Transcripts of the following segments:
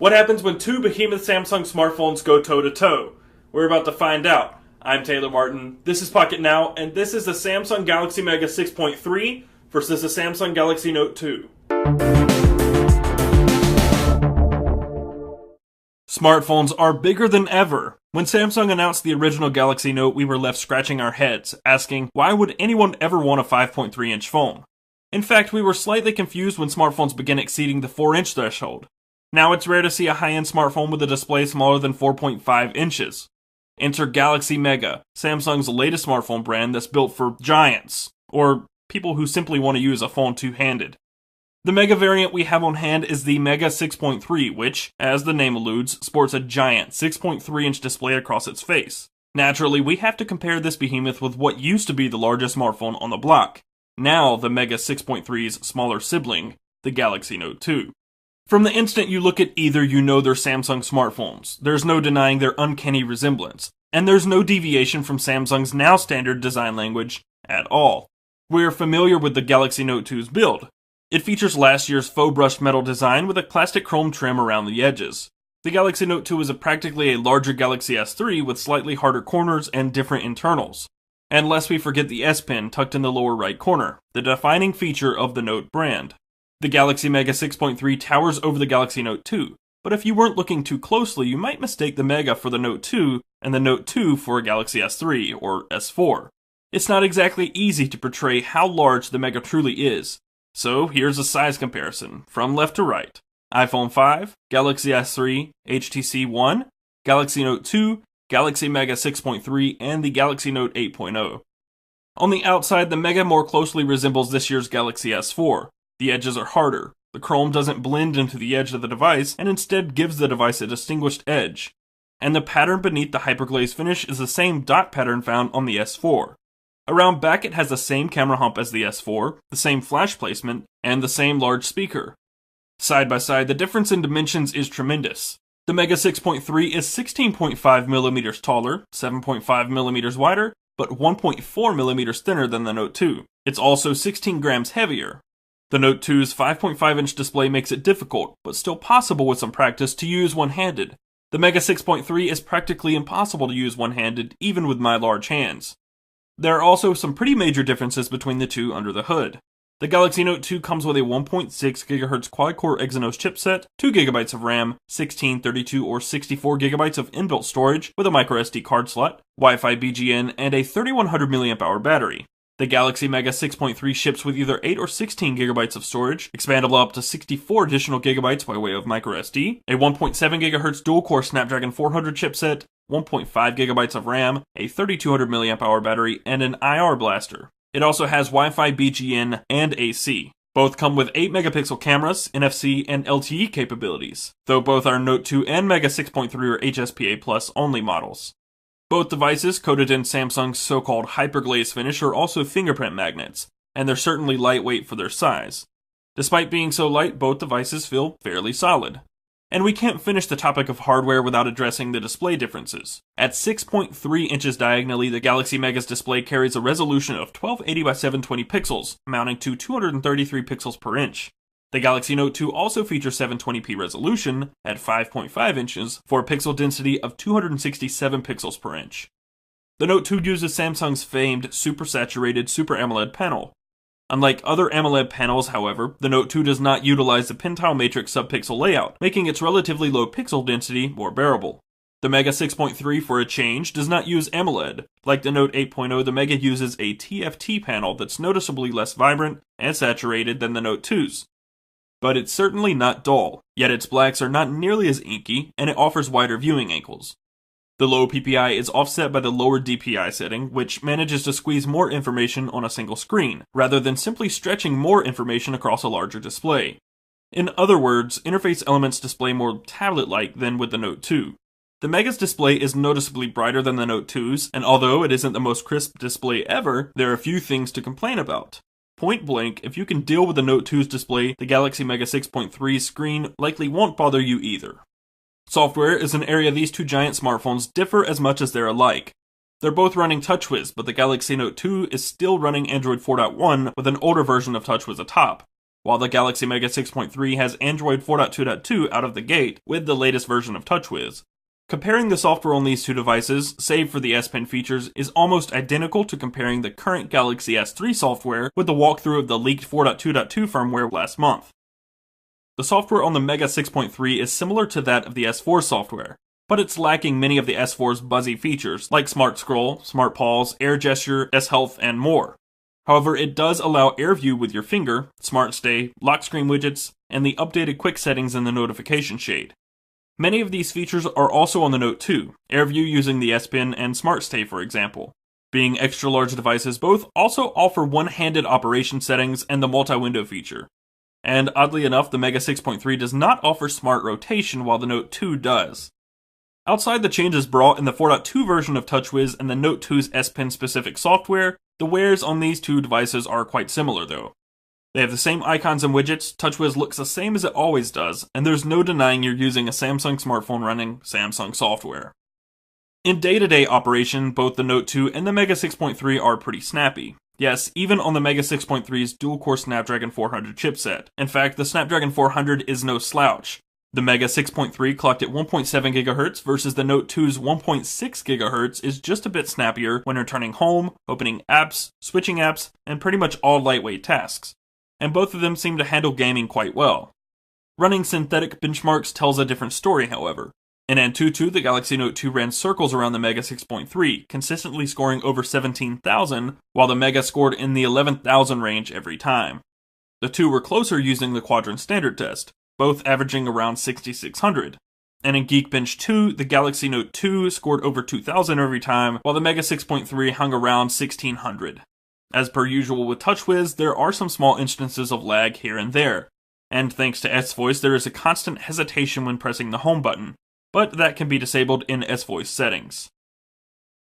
What happens when two behemoth Samsung smartphones go toe-to-toe? We're about to find out. I'm Taylor Martin, this is Pocket Now, and this is the Samsung Galaxy Mega 6.3 versus the Samsung Galaxy Note 2. Smartphones are bigger than ever. When Samsung announced the original Galaxy Note, we were left scratching our heads, asking, why would anyone ever want a 5.3-inch phone? In fact, we were slightly confused when smartphones began exceeding the 4-inch threshold. Now it's rare to see a high-end smartphone with a display smaller than 4.5 inches. Enter Galaxy Mega, Samsung's latest smartphone brand that's built for giants, or people who simply want to use a phone two-handed. The Mega variant we have on hand is the Mega 6.3, which, as the name alludes, sports a giant 6.3-inch display across its face. Naturally, we have to compare this behemoth with what used to be the largest smartphone on the block, now the Mega 6.3's smaller sibling, the Galaxy Note 2. From the instant you look at either, you know they're Samsung smartphones. There's no denying their uncanny resemblance, and there's no deviation from Samsung's now standard design language at all. We're familiar with the Galaxy Note 2's build. It features last year's faux brushed metal design with a plastic chrome trim around the edges. The Galaxy Note 2 is practically a larger Galaxy S3 with slightly harder corners and different internals. And lest we forget the S Pen tucked in the lower right corner, the defining feature of the Note brand. The Galaxy Mega 6.3 towers over the Galaxy Note 2, but if you weren't looking too closely, you might mistake the Mega for the Note 2 and the Note 2 for a Galaxy S3 or S4. It's not exactly easy to portray how large the Mega truly is, so here's a size comparison, from left to right. iPhone 5, Galaxy S3, HTC One, Galaxy Note 2, Galaxy Mega 6.3, and the Galaxy Note 8.0. On the outside, the Mega more closely resembles this year's Galaxy S4. The edges are harder, the chrome doesn't blend into the edge of the device and instead gives the device a distinguished edge. And the pattern beneath the hyperglaze finish is the same dot pattern found on the S4. Around back it has the same camera hump as the S4, the same flash placement, and the same large speaker. Side by side, the difference in dimensions is tremendous. The Mega 6.3 is 16.5mm taller, 7.5mm wider, but 1.4mm thinner than the Note 2. It's also 16 grams heavier. The Note 2's 5.5-inch display makes it difficult, but still possible with some practice, to use one-handed. The Mega 6.3 is practically impossible to use one-handed, even with my large hands. There are also some pretty major differences between the two under the hood. The Galaxy Note 2 comes with a 1.6 GHz quad-core Exynos chipset, 2GB of RAM, 16, 32, or 64 GB of inbuilt storage with a microSD card slot, Wi-Fi BGN, and a 3100 mAh battery. The Galaxy Mega 6.3 ships with either 8 or 16 GB of storage, expandable up to 64 additional gigabytes by way of microSD, a 1.7 GHz dual-core Snapdragon 400 chipset, 1.5 GB of RAM, a 3200 mAh battery, and an IR blaster. It also has Wi-Fi BGN and AC. Both come with 8-megapixel cameras, NFC, and LTE capabilities, though both are Note 2 and Mega 6.3 are HSPA Plus only models. Both devices, coated in Samsung's so-called hyperglaze finish, are also fingerprint magnets, and they're certainly lightweight for their size. Despite being so light, both devices feel fairly solid. And we can't finish the topic of hardware without addressing the display differences. At 6.3 inches diagonally, the Galaxy Mega's display carries a resolution of 1280 by 720 pixels, amounting to 233 pixels per inch. The Galaxy Note 2 also features 720p resolution at 5.5 inches for a pixel density of 267 pixels per inch. The Note 2 uses Samsung's famed super saturated Super AMOLED panel. Unlike other AMOLED panels, however, the Note 2 does not utilize the pentile matrix subpixel layout, making its relatively low pixel density more bearable. The Mega 6.3, for a change, does not use AMOLED. Like the Note 8.0, the Mega uses a TFT panel that's noticeably less vibrant and saturated than the Note 2's. But it's certainly not dull, yet its blacks are not nearly as inky, and it offers wider viewing angles. The low PPI is offset by the lower DPI setting, which manages to squeeze more information on a single screen, rather than simply stretching more information across a larger display. In other words, interface elements display more tablet-like than with the Note 2. The Mega's display is noticeably brighter than the Note 2's, and although it isn't the most crisp display ever, there are a few things to complain about. Point blank, if you can deal with the Note 2's display, the Galaxy Mega 6.3's screen likely won't bother you either. Software is an area these two giant smartphones differ as much as they're alike. They're both running TouchWiz, but the Galaxy Note 2 is still running Android 4.1 with an older version of TouchWiz atop. while the Galaxy Mega 6.3 has Android 4.2.2 out of the gate with the latest version of TouchWiz. Comparing the software on these two devices, save for the S Pen features, is almost identical to comparing the current Galaxy S3 software with the walkthrough of the leaked 4.2.2 firmware last month. The software on the Mega 6.3 is similar to that of the S4 software, but it's lacking many of the S4's buzzy features like Smart Scroll, Smart Pause, Air Gesture, S-Health, and more. However, it does allow AirView with your finger, Smart Stay, lock screen widgets, and the updated quick settings in the notification shade. Many of these features are also on the Note 2, AirView using the S Pen and Smart Stay for example. Being extra large devices, both also offer one-handed operation settings and the multi-window feature. And oddly enough, the Mega 6.3 does not offer smart rotation while the Note 2 does. Outside the changes brought in the 4.2 version of TouchWiz and the Note 2's S Pen specific software, the wears on these two devices are quite similar though. They have the same icons and widgets, TouchWiz looks the same as it always does, and there's no denying you're using a Samsung smartphone running Samsung software. In day-to-day operation, both the Note 2 and the Mega 6.3 are pretty snappy. Yes, even on the Mega 6.3's dual-core Snapdragon 400 chipset. In fact, the Snapdragon 400 is no slouch. The Mega 6.3 clocked at 1.7 GHz versus the Note 2's 1.6 GHz is just a bit snappier when returning home, opening apps, switching apps, and pretty much all lightweight tasks. And both of them seem to handle gaming quite well. Running synthetic benchmarks tells a different story, however. In Antutu, the Galaxy Note 2 ran circles around the Mega 6.3, consistently scoring over 17,000, while the Mega scored in the 11,000 range every time. The two were closer using the Quadrant Standard test, both averaging around 6,600. And in Geekbench 2, the Galaxy Note 2 scored over 2,000 every time, while the Mega 6.3 hung around 1,600. As per usual with TouchWiz, there are some small instances of lag here and there, and thanks to S-Voice there is a constant hesitation when pressing the home button, but that can be disabled in S-Voice settings.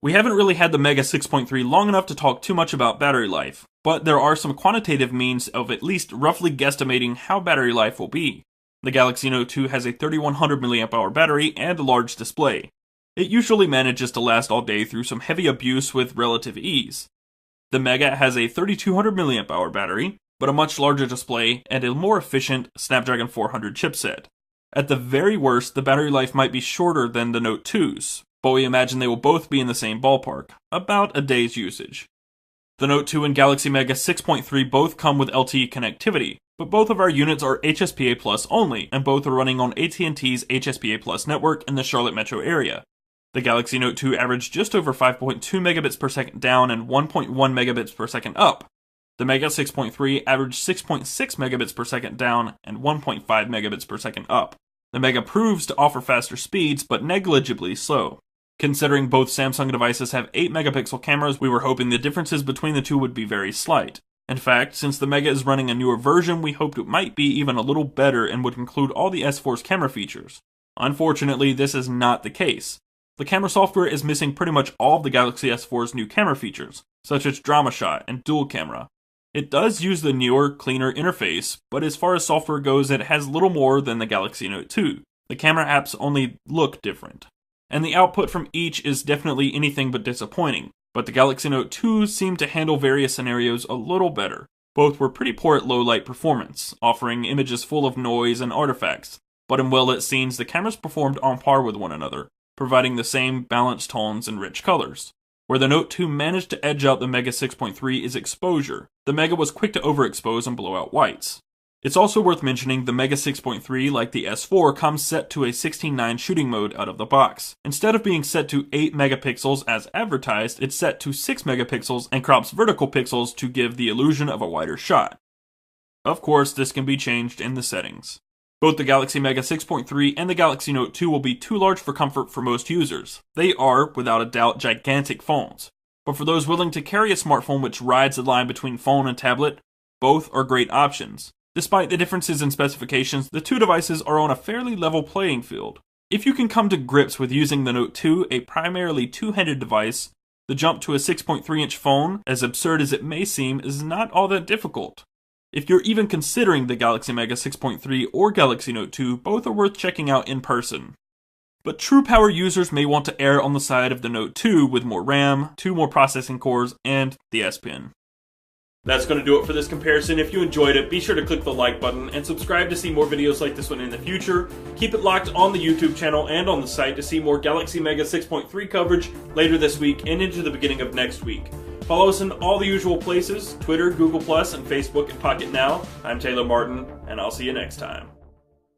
We haven't really had the Mega 6.3 long enough to talk too much about battery life, but there are some quantitative means of at least roughly guesstimating how battery life will be. The Galaxy Note 2 has a 3100 mAh battery and a large display. It usually manages to last all day through some heavy abuse with relative ease. The Mega has a 3200 mAh battery, but a much larger display and a more efficient Snapdragon 400 chipset. At the very worst, the battery life might be shorter than the Note 2's, but we imagine they will both be in the same ballpark, about a day's usage. The Note 2 and Galaxy Mega 6.3 both come with LTE connectivity, but both of our units are HSPA Plus only, and both are running on AT&T's HSPA Plus network in the Charlotte metro area. The Galaxy Note 2 averaged just over 5.2 megabits per second down and 1.1 megabits per second up. The Mega 6.3 averaged 6.6 megabits per second down and 1.5 megabits per second up. The Mega proves to offer faster speeds, but negligibly slow. Considering both Samsung devices have 8 megapixel cameras, we were hoping the differences between the two would be very slight. In fact, since the Mega is running a newer version, we hoped it might be even a little better and would include all the S4's camera features. Unfortunately, this is not the case. The camera software is missing pretty much all of the Galaxy S4's new camera features, such as Drama Shot and Dual Camera. It does use the newer, cleaner interface, but as far as software goes, it has little more than the Galaxy Note 2. The camera apps only look different. And the output from each is definitely anything but disappointing, but the Galaxy Note 2 seemed to handle various scenarios a little better. Both were pretty poor at low light performance, offering images full of noise and artifacts, but in well lit scenes the cameras performed on par with one another, providing the same balanced tones and rich colors. Where the Note 2 managed to edge out the Mega 6.3 is exposure. The Mega was quick to overexpose and blow out whites. It's also worth mentioning the Mega 6.3, like the S4, comes set to a 16:9 shooting mode out of the box. Instead of being set to 8 megapixels as advertised, it's set to 6 megapixels and crops vertical pixels to give the illusion of a wider shot. Of course, this can be changed in the settings. Both the Galaxy Mega 6.3 and the Galaxy Note 2 will be too large for comfort for most users. They are, without a doubt, gigantic phones. But for those willing to carry a smartphone which rides the line between phone and tablet, both are great options. Despite the differences in specifications, the two devices are on a fairly level playing field. If you can come to grips with using the Note 2, a primarily two-handed device, the jump to a 6.3-inch phone, as absurd as it may seem, is not all that difficult. If you're even considering the Galaxy Mega 6.3 or Galaxy Note 2, both are worth checking out in person. But true power users may want to err on the side of the Note 2 with more RAM, 2 more processing cores, and the S Pen. That's going to do it for this comparison. If you enjoyed it, be sure to click the like button and subscribe to see more videos like this one in the future. Keep it locked on the YouTube channel and on the site to see more Galaxy Mega 6.3 coverage later this week and into the beginning of next week. Follow us in all the usual places, Twitter, Google+, and Facebook at Pocket Now. I'm Taylor Martin, and I'll see you next time.